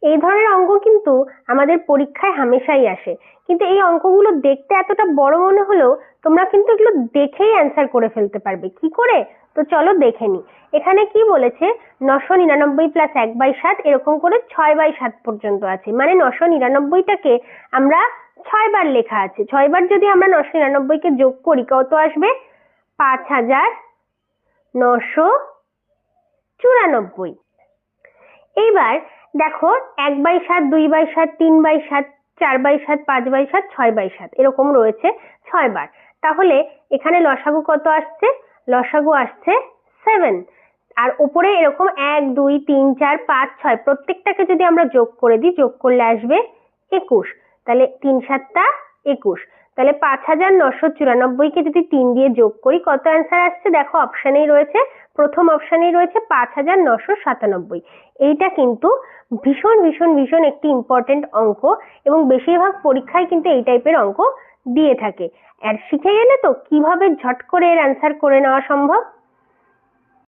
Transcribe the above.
এই ধরনের অঙ্ক কিন্তু আমাদের পরীক্ষায় হামেশাই আসে, কিন্তু এই অঙ্কগুলো দেখতে এতটা বড় মনে হলেও তোমরা কিন্তু এগুলো দেখেই অ্যান্সার করে ফেলতে পারবে। কি করে? তো চলো দেখে নি। এখানে কি বলেছে, 999 প্লাস 1/7 এরকম করে 6/7 পর্যন্ত আছে, মানে 999টাকে আমরা 6 বার লেখা আছে। 6 বার যদি আমরা 999কে যোগ করি কত আসবে? 5994। এইবার দেখো 1/7, 2/7, 3/7, 4/7, 5/7, 6/7 এরকম রয়েছে 6 বার। তাহলে এখানে লসাগু কত আসছে? লসাগু আসছে 7। আর উপরে এরকম 1, 2, 3, 4, 5, 6 প্রত্যেকটাকে যদি আমরা যোগ করে দিই, যোগ করলে আসবে 21। তাহলে 3 7 21। তাহলে 5994কে যদি 3 দিয়ে যোগ করি কত অ্যান্সার আসছে? দেখো অপশনেই রয়েছে, প্রথম অপশনেই রয়েছে 5997। এইটা কিন্তু ভীষণ ভীষণ ভীষণ একটি ইম্পর্টেন্ট অঙ্ক, এবং বেশিরভাগ পরীক্ষায় কিন্তু এই টাইপের অঙ্ক দিয়ে থাকে। আর শিখে গেলে তো কিভাবে ঝট করে এর অ্যান্সার করে নেওয়া সম্ভব।